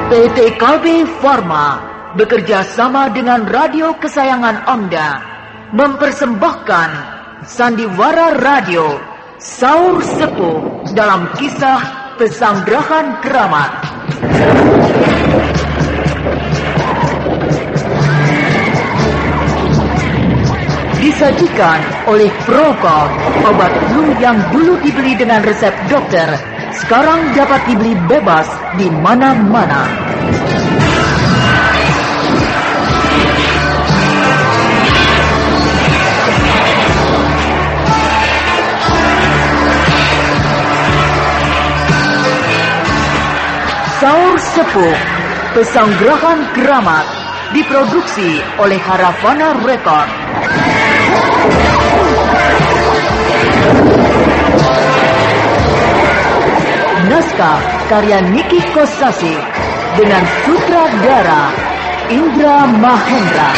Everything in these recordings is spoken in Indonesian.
PT Kalbe Farma bekerja sama dengan radio kesayangan Anda mempersembahkan sandiwara radio Saur Sepuh dalam kisah Pesanggrahan Keramat. Disajikan oleh Prokop, obat flu yang dulu dibeli dengan resep dokter, sekarang dapat dibeli bebas di mana-mana. Saur Sepuh, Pesanggrahan Keramat, diproduksi oleh Haravana Record. Naskah karya Niki Kosasi dengan sutradara Indra Mahendra.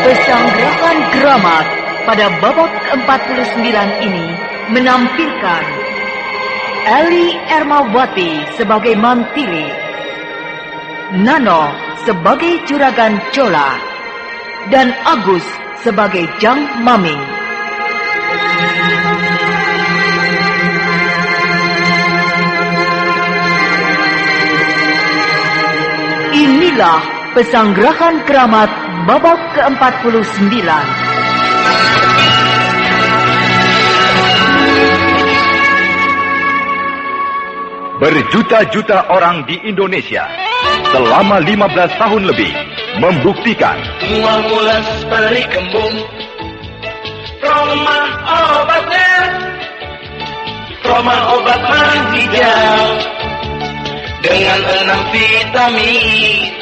Pesanggrahan Keramat pada babak ke-49 ini menampilkan Eli Ermawati sebagai Mantili, Nano sebagai Juragan Cola, dan Agus sebagai Jang Maming. Inilah Pesanggrahan Keramat babak ke-49. Berjuta-juta orang di Indonesia selama 15 tahun lebih membuktikan Mual mulas peri kembung, Roma obatnya, Roma obat mah hijau dengan 6 vitamin,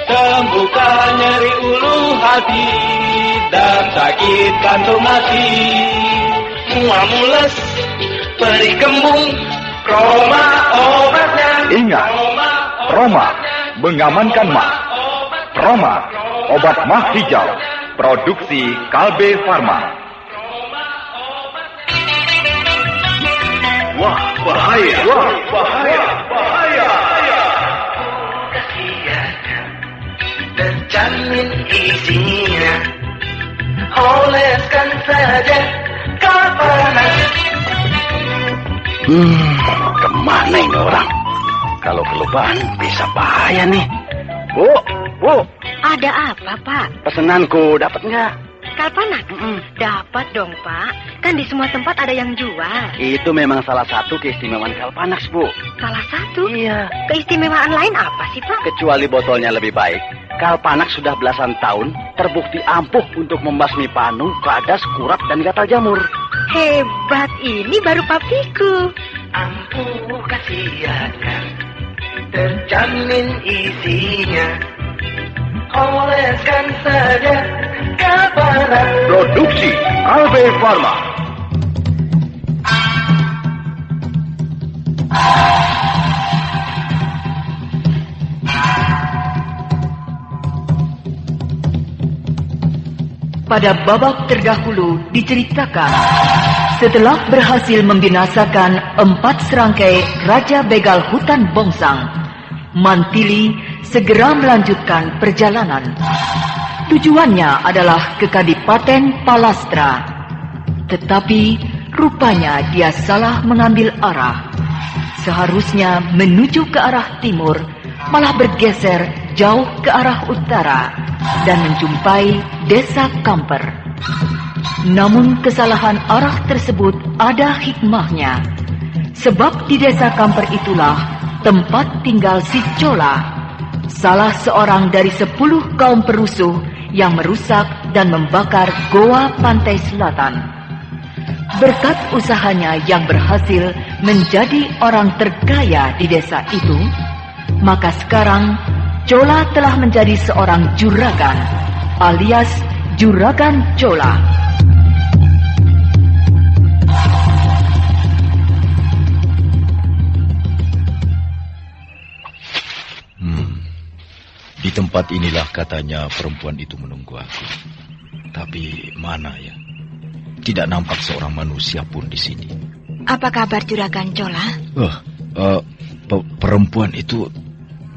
sembuhkan nyeri ulu hati dan sakit kantung hati. Mual mulas peri kembung, Roma obatnya. Ingat, Roma mengamankan mah. Roma obat mah hijau, produksi Kalbe Farma. Wah, bahaya. Wah, bahaya. Bahaya. Terjamin isinya, oleskan saja kapanan. Kemana ini orang? Kalau kelupaan bisa bahaya nih. Bu, Ada apa, Pak? pesenanku dapat nggak? Kalpanak? Dapat dong, Pak. Kan di semua tempat ada yang jual. Itu memang salah satu keistimewaan Kalpanax, Bu. Salah satu? Iya. Keistimewaan lain apa sih, Pak? Kecuali botolnya lebih baik, Kalpanax sudah belasan tahun terbukti ampuh untuk membasmi panu, kadas, kurap, dan gatal jamur. Hebat, ini baru papiku. Ampuh kasihankan, terjamin isinya, oleskan saja kapanan. Produksi Kalbe Farma. Pada babak terdahulu diceritakan, setelah berhasil membinasakan 4 serangkai Raja Begal Hutan Bongsang, Mantili segera melanjutkan perjalanan. Tujuannya adalah ke Kadipaten Palastra. Tetapi rupanya dia salah mengambil arah. Seharusnya menuju ke arah timur, malah bergeser jauh ke arah utara dan menjumpai Desa Kamper. Namun kesalahan arah tersebut ada hikmahnya. Sebab di Desa Kamper itulah tempat tinggal si Cola, salah seorang dari 10 kaum perusuh yang merusak dan membakar goa pantai selatan. Berkat usahanya yang berhasil menjadi orang terkaya di desa itu, maka sekarang Cola telah menjadi seorang juragan, alias Juragan Cola. tempat inilah katanya perempuan itu menunggu aku. Tapi mana ya? Tidak nampak seorang manusia pun di sini. Apa kabar Juragan Cola? Perempuan itu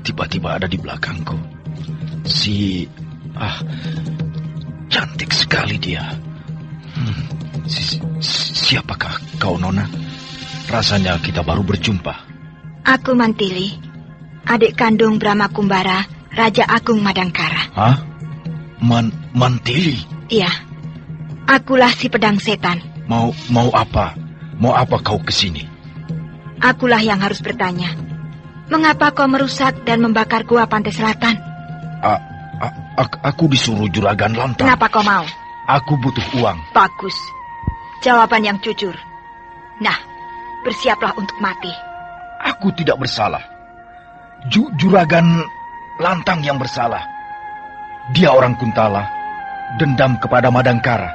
tiba-tiba ada di belakangku. Cantik sekali dia. Siapakah kau, Nona? Rasanya kita baru berjumpa. Aku Mantili, adik kandung Brahma Kumbara, Raja Agung Madangkara. Hah? Mantili? Iya, akulah si pedang setan. Mau apa? Mau apa kau kesini? Akulah yang harus bertanya. Mengapa kau merusak dan membakar gua Pantai Selatan? Aku disuruh Juragan Lantang. Kenapa kau mau? Aku butuh uang. Bagus. Jawaban yang jujur. Nah, bersiaplah untuk mati. Aku tidak bersalah. Juragan Lantang yang bersalah. Dia orang Kuntala, dendam kepada Madangkara.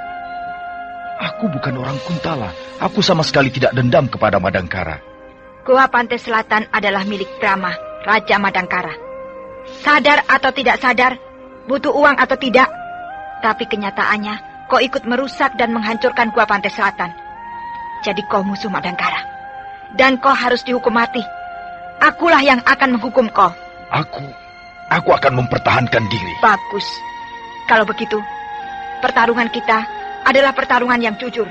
Aku bukan orang Kuntala. Aku sama sekali tidak dendam kepada Madangkara. Gua Pantai Selatan adalah milik Brahma, Raja Madangkara. Sadar atau tidak sadar, butuh uang atau tidak, tapi kenyataannya kau ikut merusak dan menghancurkan Gua Pantai Selatan. Jadi kau musuh Madangkara. Dan kau harus dihukum mati. Akulah yang akan menghukum kau. Aku akan mempertahankan diri. Bagus. Kalau begitu, pertarungan kita adalah pertarungan yang jujur.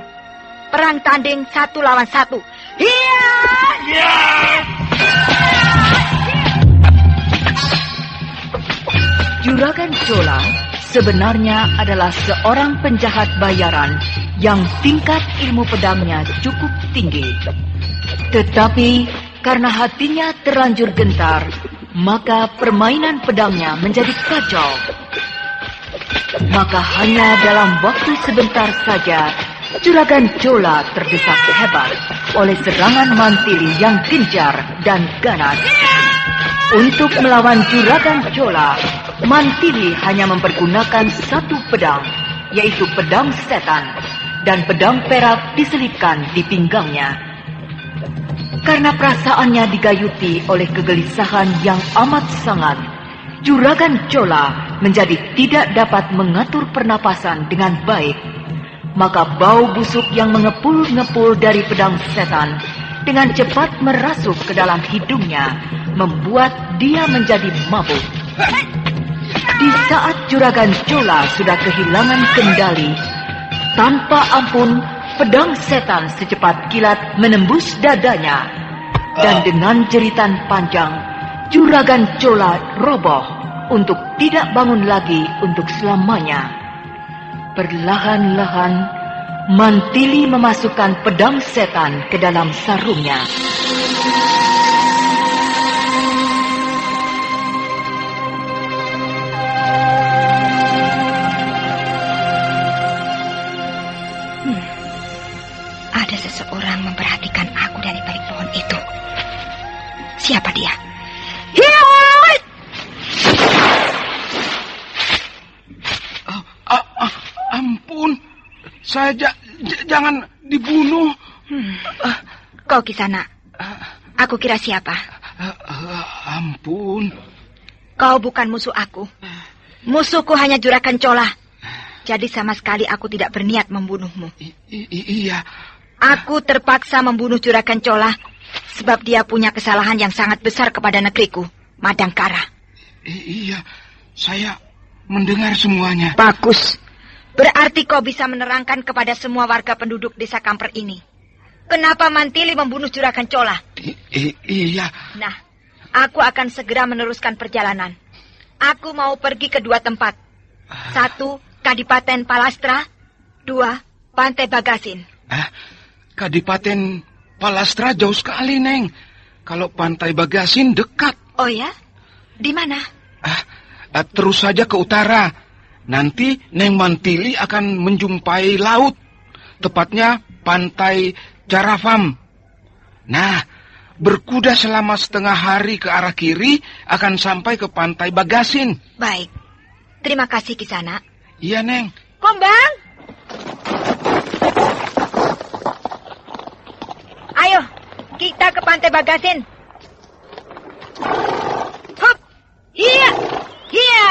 Perang tanding 1 lawan 1. Hiya! Juragan Cola sebenarnya adalah seorang penjahat bayaran yang tingkat ilmu pedangnya cukup tinggi. Tetapi karena hatinya terlanjur gentar, maka permainan pedangnya menjadi kacau. Maka hanya dalam waktu sebentar saja, Juragan Cola terdesak hebat oleh serangan Mantili yang gencar dan ganas. Untuk melawan Juragan Cola, Mantili hanya mempergunakan satu pedang, yaitu pedang setan, dan pedang perak diselipkan di pinggangnya. Karena perasaannya digayuti oleh kegelisahan yang amat sangat, Juragan Cola menjadi tidak dapat mengatur pernapasan dengan baik. Maka bau busuk yang mengepul-ngepul dari pedang setan dengan cepat merasuk ke dalam hidungnya, membuat dia menjadi mabuk. Di saat Juragan Cola sudah kehilangan kendali, tanpa ampun pedang setan secepat kilat menembus dadanya, dan dengan jeritan panjang Juragan Cola roboh untuk tidak bangun lagi untuk selamanya. Perlahan-lahan Mantili memasukkan pedang setan ke dalam sarungnya. Ada seseorang memperhatikan aku dari balik pohon itu. Siapa dia? Hiat! Ampun, saya jangan dibunuh. Kau Kisana. Aku kira siapa? Ampun. Kau bukan musuh aku. Musuhku hanya Juragan Cola. Jadi sama sekali aku tidak berniat membunuhmu. Iya. Aku terpaksa membunuh Juragan Cola sebab dia punya kesalahan yang sangat besar kepada negeriku, Madangkara. Iya, saya mendengar semuanya. Bagus. Berarti kau bisa menerangkan kepada semua warga penduduk desa Kamper ini. Kenapa Mantili membunuh Juragan Cola? Iya. Nah, aku akan segera meneruskan perjalanan. Aku mau pergi ke 2 tempat. 1, Kadipaten Palastra. 2, Pantai Bagasin. Kadipaten Palastra jauh sekali, Neng. Kalau Pantai Bagasin dekat. Oh ya? Di mana? Terus saja ke utara. Nanti Neng Mantili akan menjumpai laut. Tepatnya Pantai Carafam. Nah, berkuda selama setengah hari ke arah kiri akan sampai ke Pantai Bagasin. Baik. Terima kasih Kisana. Iya, Neng. Kombang! Ayo, kita ke Pantai Bagasin. Hop! Iya! Iya!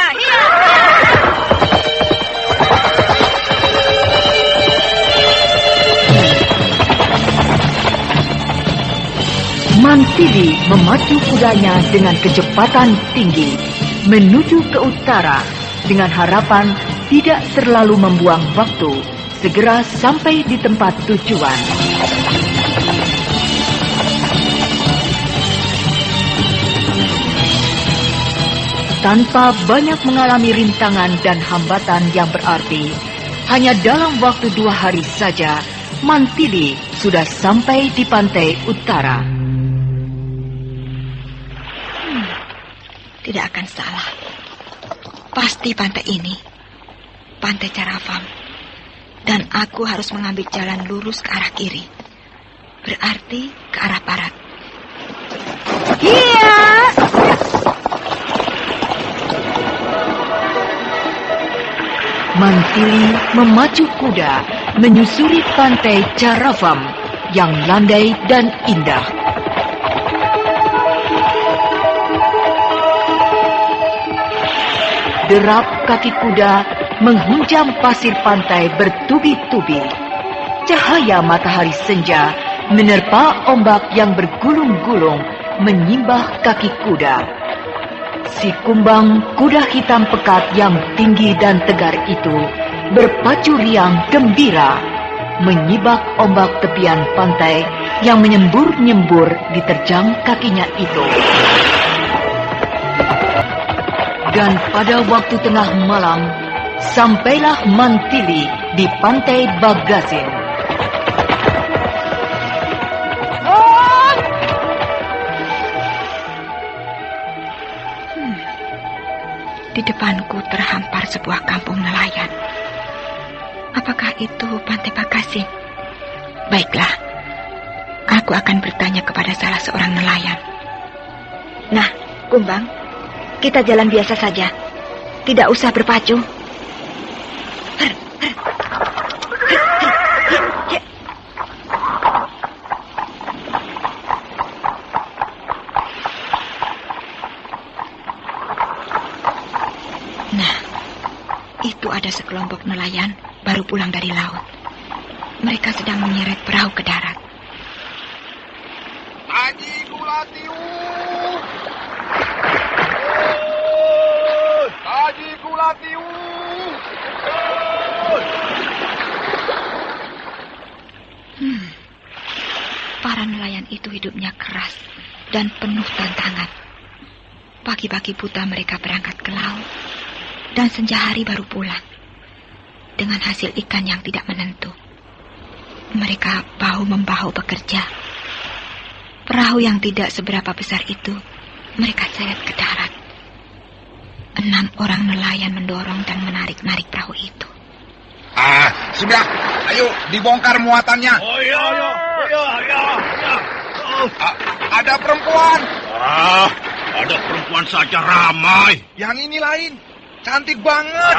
Mantili memacu kudanya dengan kecepatan tinggi menuju ke utara dengan harapan tidak terlalu membuang waktu, segera sampai di tempat tujuan. Tanpa banyak mengalami rintangan dan hambatan yang berarti, hanya dalam waktu 2 hari saja, Mantili sudah sampai di pantai utara. Tidak akan salah. Pasti pantai ini. Pantai Carafam. Dan aku harus mengambil jalan lurus ke arah kiri. Berarti ke arah barat. Iya! Mantili memacu kuda menyusuri pantai Carafam yang landai dan indah. Derap kaki kuda menghunjam pasir pantai bertubi-tubi. Cahaya matahari senja menerpa ombak yang bergulung-gulung menyimbah kaki kuda. Si kumbang kuda hitam pekat yang tinggi dan tegar itu berpacu riang gembira menyibak ombak tepian pantai yang menyembur-nyembur diterjang kakinya itu. Dan pada waktu tengah malam, sampailah Mantili di pantai Bagasin. Di depanku terhampar sebuah kampung nelayan. Apakah itu pantai Bagasin? Baiklah, aku akan bertanya kepada salah seorang nelayan. Nah, Kumbang, kita jalan biasa saja. Tidak usah berpacu. Nah, itu ada sekelompok nelayan baru pulang dari laut. Mereka sedang menyeret perahu ke darat. Haji Kulatiu! Haji Kulatiu! Para nelayan itu hidupnya keras dan penuh tantangan. Pagi-pagi buta mereka berangkat ke laut dan senja hari baru pulang dengan hasil ikan yang tidak menentu. Mereka bahu-membahu bekerja. Perahu yang tidak seberapa besar itu mereka seret ke darat. 6 orang nelayan mendorong dan menarik-narik perahu itu. Sudah, ayo dibongkar muatannya. Oh iya. Ada perempuan. Ada perempuan saja ramai. Yang ini lain, cantik banget.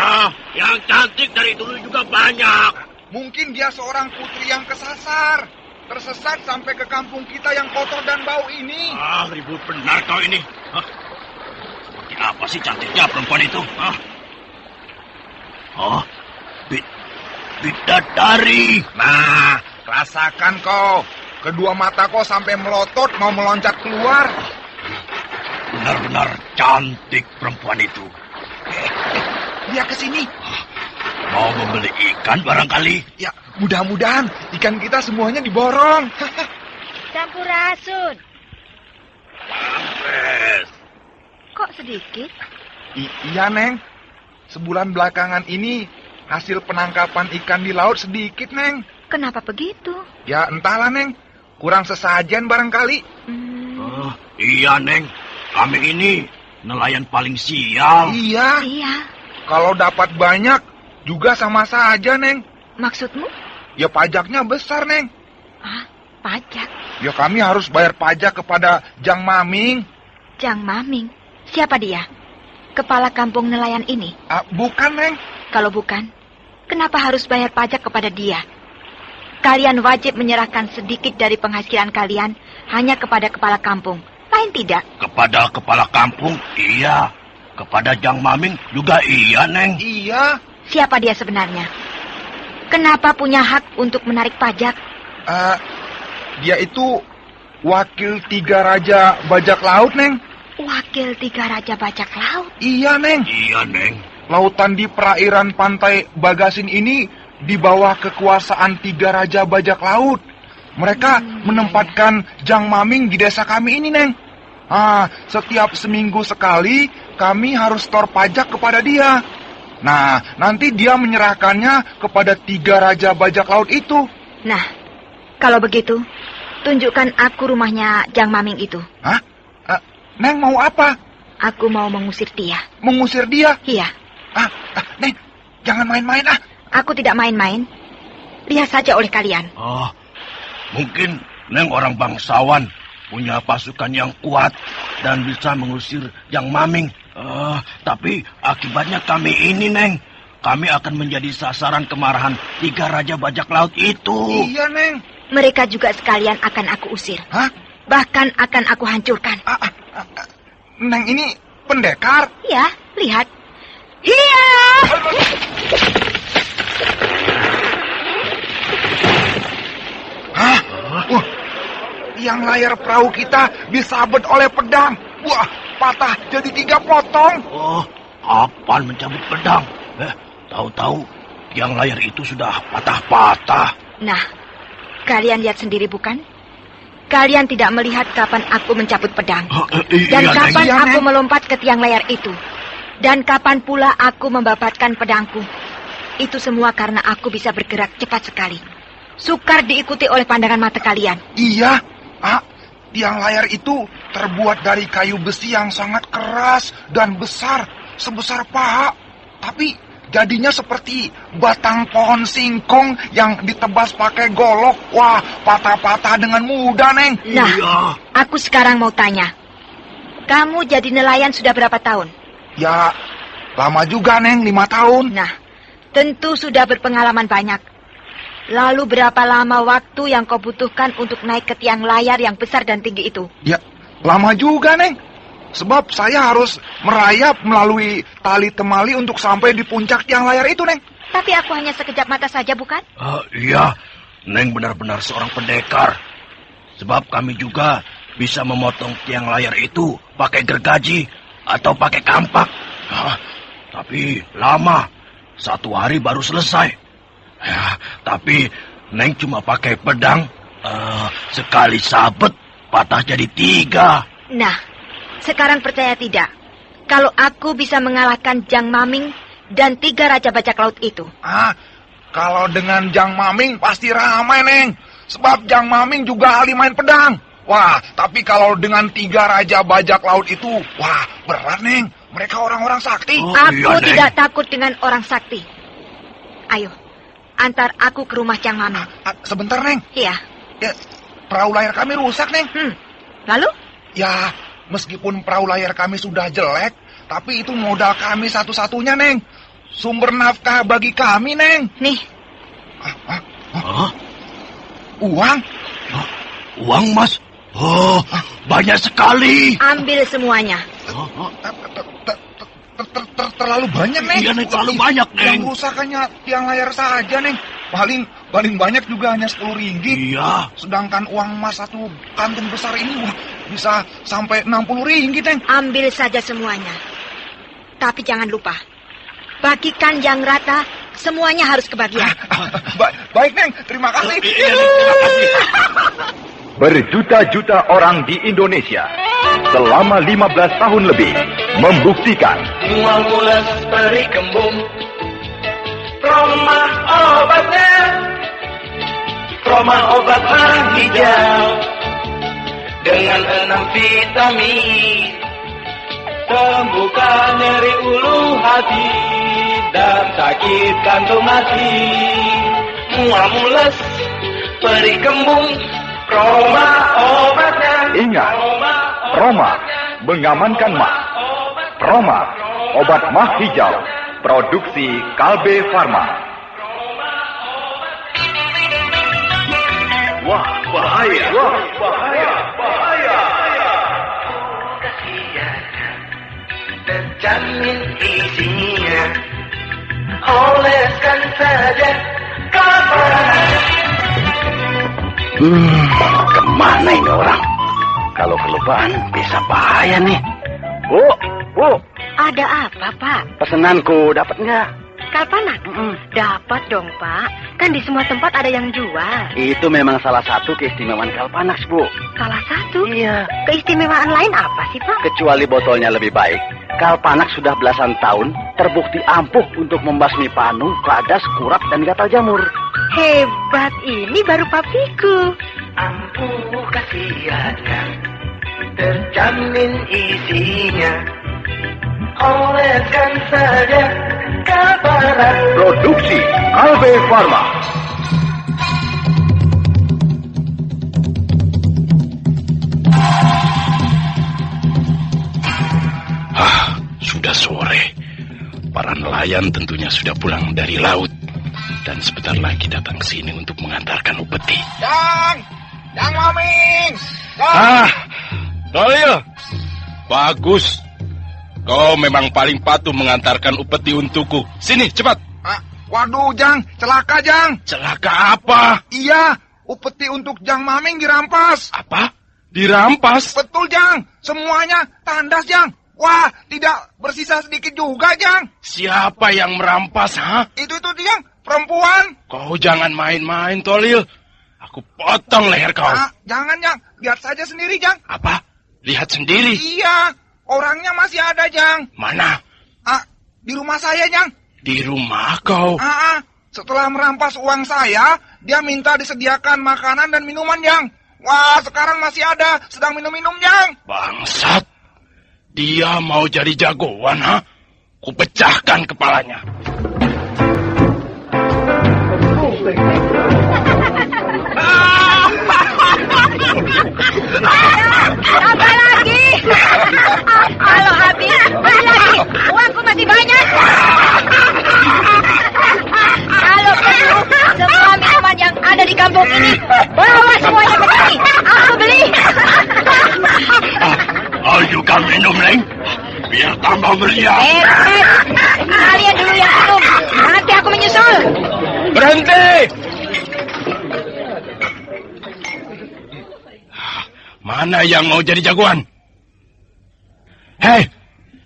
Yang cantik dari dulu juga banyak. Mungkin dia seorang putri yang kesasar, tersesat sampai ke kampung kita yang kotor dan bau ini. Ribut benar kau ini. Seperti apa sih cantiknya perempuan itu? Bidadari. Nah, rasakan kau. Kedua mata kau sampai melotot mau meloncat keluar. Benar-benar cantik perempuan itu. Dia ke sini. Mau membeli ikan barangkali? Ya, mudah-mudahan ikan kita semuanya diborong. Sampurasun. Pampres. Kok sedikit? Iya, Neng. Sebulan belakangan ini hasil penangkapan ikan di laut sedikit, Neng. Kenapa begitu? Ya, entahlah, Neng. Kurang sesajen barangkali. Iya, Neng. Kami ini nelayan paling sial. Iya. Kalau dapat banyak, juga sama saja, Neng. Maksudmu? Ya, pajaknya besar, Neng. Pajak? Ya, kami harus bayar pajak kepada Jang Maming. Jang Maming? Siapa dia? Kepala kampung nelayan ini? Bukan, Neng. Kalau bukan, kenapa harus bayar pajak kepada dia? Kalian wajib menyerahkan sedikit dari penghasilan kalian hanya kepada kepala kampung. Lain tidak? Kepada kepala kampung, iya. Kepada Jang Maming juga iya, Neng. Iya. Siapa dia sebenarnya? Kenapa punya hak untuk menarik pajak? Dia itu wakil 3 raja bajak laut, Neng. Wakil 3 raja bajak laut? Iya, Neng. Iya, Neng. Lautan di perairan pantai Bagasin ini di bawah kekuasaan 3 raja bajak laut. Mereka menempatkan Jang Maming di desa kami ini, Neng. Setiap seminggu sekali kami harus setor pajak kepada dia. Nah, nanti dia menyerahkannya kepada 3 raja bajak laut itu. Nah, kalau begitu, tunjukkan aku rumahnya Jang Maming itu. Hah? Neng mau apa? Aku mau mengusir dia. Mengusir dia? Iya. Neng, jangan main-main ah. Aku tidak main-main. Lihat saja oleh kalian. Oh, mungkin Neng orang bangsawan, punya pasukan yang kuat dan bisa mengusir Jang Maming. Tapi akibatnya kami ini, Neng. Kami akan menjadi sasaran kemarahan 3 raja bajak laut itu. Iya, Neng. Mereka juga sekalian akan aku usir. Hah? Bahkan akan aku hancurkan. Neng ini pendekar? Ya, lihat. Iya! Hah? Wah, tiang layar perahu kita disabet oleh pedang. Wah, patah jadi 3 potong. Oh, kapan mencabut pedang? Tahu-tahu tiang layar itu sudah patah-patah. Nah, kalian lihat sendiri bukan? Kalian tidak melihat kapan aku mencabut pedang. Dan kapan aku melompat ke tiang layar itu. Dan kapan pula aku membabatkan pedangku. Itu semua karena aku bisa bergerak cepat sekali. Sukar diikuti oleh pandangan mata kalian. Iya, tiang layar itu terbuat dari kayu besi yang sangat keras dan besar, sebesar paha. Tapi jadinya seperti batang pohon singkong yang ditebas pakai golok. Wah, patah-patah dengan mudah, Neng. Nah, aku sekarang mau tanya. Kamu jadi nelayan sudah berapa tahun? Ya, lama juga, Neng, 5 tahun. Nah, tentu sudah berpengalaman banyak. Lalu berapa lama waktu yang kau butuhkan untuk naik ke tiang layar yang besar dan tinggi itu? Ya, lama juga, Neng. Sebab saya harus merayap melalui tali temali untuk sampai di puncak tiang layar itu, Neng. Tapi aku hanya sekejap mata saja, bukan? Iya, Neng benar-benar seorang pendekar. Sebab kami juga bisa memotong tiang layar itu pakai gergaji atau pakai kampak. Tapi lama, 1 hari baru selesai. Tapi Neng cuma pakai pedang, sekali sabet patah jadi 3. Nah, sekarang percaya tidak, kalau aku bisa mengalahkan Jang Maming dan 3 raja bajak laut itu? Kalau dengan Jang Maming pasti ramai, Neng. Sebab Jang Maming juga ahli main pedang. Wah, tapi kalau dengan 3 raja bajak laut itu, wah, berat, Neng. Mereka orang-orang sakti. Aku tidak takut dengan orang sakti. Ayo, antar aku ke rumah Jang Maming. Sebentar, Neng. Iya. Ya, perahu layar kami rusak, Neng. Lalu? Ya, meskipun perahu layar kami sudah jelek, tapi itu modal kami satu-satunya, Neng. Sumber nafkah bagi kami, Neng. Nih. Uang? Uang, Mas? Oh, banyak sekali. Ambil semuanya. Terlalu banyak, Neng. Iya, Neng, terlalu banyak, Neng. Yang rusak hanya tiang layar saja, Neng. Paling banyak juga hanya 10 ringgit. Iya. Sedangkan uang emas 1 kantung besar ini bisa sampai 60 ringgit, Neng. Ambil saja semuanya. Tapi jangan lupa, bagikan yang rata, semuanya harus kebagian. Baik, Neng. Terima kasih. Terima kasih. Berjuta-juta orang di Indonesia selama 15 tahun lebih membuktikan Mual mules peri kembung, Roma obatnya, Roma obat mah hijau dengan 6 vitamin, sembuhkan nyeri ulu hati dan sakit kantung hati. Mual mules peri kembung, Roma obatnya. Ingat, Roma mengamankan mah. Roma, obat mah hijau, produksi Kalbe Farma. Wah, bahaya. Wah, bahaya. Bahaya. Kasihan, terjamin isinya. Oleskan saja kapan. Kemana ini orang? Kalau kelupaan bisa bahaya nih. Bu. Ada apa, Pak? Pesenanku dapat nggak? Kalpanak? Dapat dong, Pak. Kan di semua tempat ada yang jual. Itu memang salah satu keistimewaan Kalpanak, Bu. Salah satu? Iya. Keistimewaan lain apa sih, Pak? Kecuali botolnya lebih baik, Kalpanak sudah belasan tahun terbukti ampuh untuk membasmi panu, kadas, kurap, dan gatal jamur. Hebat, ini baru papiku. Ampuh khasiatnya, terjamin isinya. Oleskan saja Kalpanak. Produksi Kalbe Farma. Sudah sore. Para nelayan tentunya sudah pulang dari laut. Dan sebentar lagi datang ke sini untuk mengantarkan upeti. Jang Maming. Tolil. Bagus. Kau memang paling patuh mengantarkan upeti untukku. Sini, cepat. Waduh, Jang, celaka, Jang. Celaka apa? Iya, upeti untuk Jang Maming dirampas. Apa? Dirampas? Betul, Jang. Semuanya tandas, Jang. Wah, tidak bersisa sedikit juga, Jang. Siapa yang merampas, ha? Itu Jang, perempuan. Kau jangan main-main, Tolil. Aku potong leher kau. Jangan, Jang. Lihat saja sendiri, Jang. Apa? Lihat sendiri? Iya, orangnya masih ada, Jang. Mana? Di rumah saya, Jang. Di rumah kau? Setelah merampas uang saya, dia minta disediakan makanan dan minuman, Jang. Wah, sekarang masih ada, sedang minum-minum, Jang. Bangsat. Dia mau jadi jagoan, ha? Kupecahkan kepalanya. Apa lagi? Kalau habis, beli lagi. Uangku masih banyak. Kalau perlu, semua minuman yang ada di kampung ini, bawa semuanya ke sini. Aku beli. Ayo kau minum, Neng. Biar tambah meriah. Kalian dulu yang minum. Nanti aku menyusul. Berhenti! Mana yang mau jadi jagoan? Hei,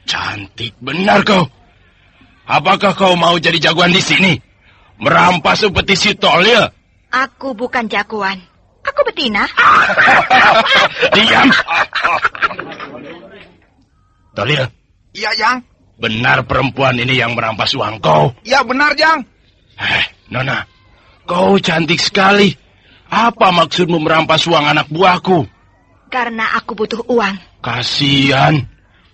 cantik benar kau. Apakah kau mau jadi jagoan di sini? Merampas upeti si Tolil? Aku bukan jagoan. Aku betina. Diam. Tolil. Iya, Jang. Benar perempuan ini yang merampas uang kau? Iya, benar, Jang. Nona, kau cantik sekali. Apa maksudmu merampas uang anak buahku? Karena aku butuh uang. Kasihan.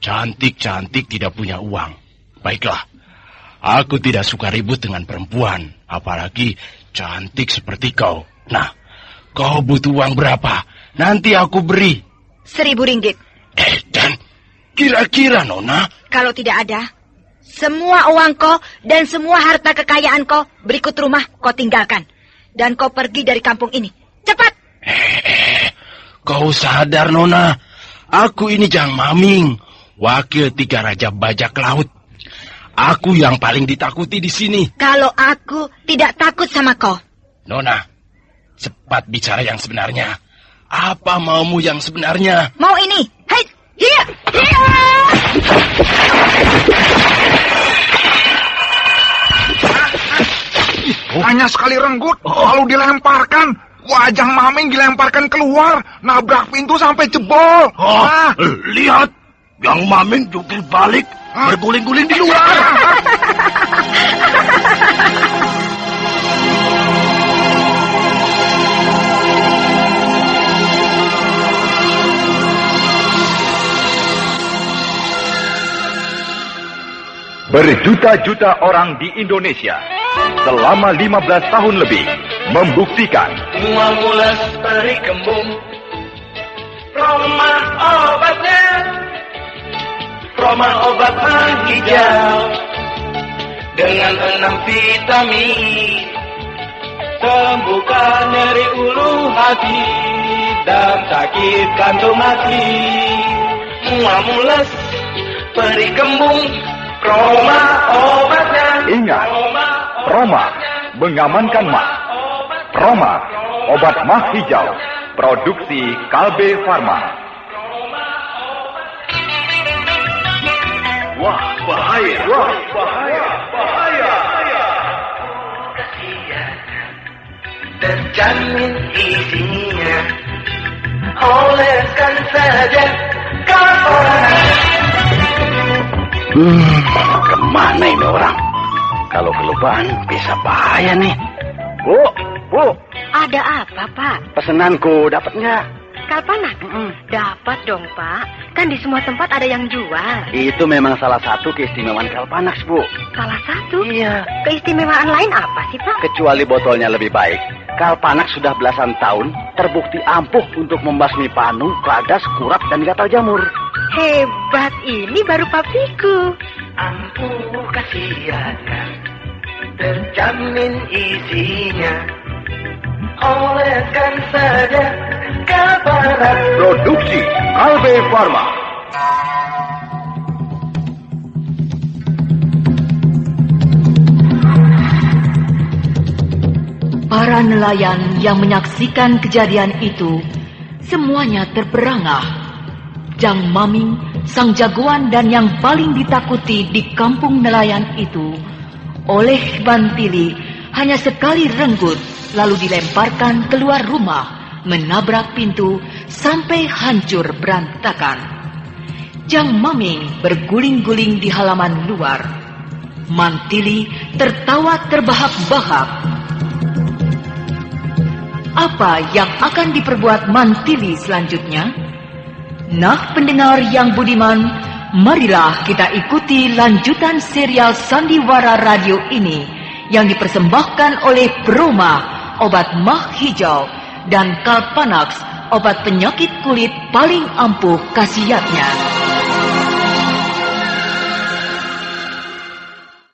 Cantik-cantik tidak punya uang. Baiklah. Aku tidak suka ribut dengan perempuan. Apalagi cantik seperti kau. Nah, kau butuh uang berapa? Nanti aku beri. 1.000 ringgit. Dan kira-kira, Nona? Kalau tidak ada, semua uang kau dan semua harta kekayaan kau berikut rumah kau tinggalkan. Dan kau pergi dari kampung ini. Cepat! Kau sadar, Nona? Aku ini Jang Maming, wakil 3 raja bajak laut. Aku yang paling ditakuti di sini. Kalau aku tidak takut sama kau. Nona, cepat bicara yang sebenarnya. Apa maumu yang sebenarnya? Mau ini. Hei, hiya, hiya. Hanya sekali renggut, lalu dilemparkan. Wajah Maming dilemparkan keluar, nabrak pintu sampai jebol. Lihat, Yang Maming jungkir balik, berguling-guling di luar. Berjuta-juta orang di Indonesia selama 15 tahun lebih membuktikan Mual mules peri kembung, Roma obatnya, Roma obat hijau dengan 6 vitamin, sembuhkan nyeri ulu hati dan sakit kantung hati. Mual mules peri kembung, Roma obatnya. Ingat, Roma mengamankan mah. Roma, obat mah hijau Produksi Kalbe Farma. Wah, bahaya. Wah, bahaya. Bahaya. Terjamin isinya, oleskan saja kapanan. Kemana ini orang? Kalau kelupaan bisa bahaya nih. Bu, Ada apa, Pak? pesenanku dapat nggak? Kalpanak? Dapat dong, Pak. Kan di semua tempat ada yang jual. Itu memang salah satu keistimewaan Kalpanak, Bu. Salah satu? Iya. Keistimewaan lain apa sih, Pak? Kecuali botolnya lebih baik. Kalpanak sudah belasan tahun terbukti ampuh untuk membasmi panu, kadas, kurap, dan gatal jamur. Hebat, ini baru papiku. Ampuh khasiatnya, terjamin isinya, oleskan saja kapanan. Produksi Kalbe Farma. Para nelayan yang menyaksikan kejadian itu semuanya terperangah. Jang Maming, sang jagoan dan yang paling ditakuti di kampung nelayan itu, oleh Bantili hanya sekali renggut lalu dilemparkan keluar rumah, menabrak pintu sampai hancur berantakan. Jang Maming berguling-guling di halaman luar. Mantili tertawa terbahak-bahak. Apa yang akan diperbuat Mantili selanjutnya? Nah, pendengar yang budiman, marilah kita ikuti lanjutan serial Sandiwara Radio ini yang dipersembahkan oleh Broma, obat mah hijau, dan Kalpanax, obat penyakit kulit paling ampuh khasiatnya.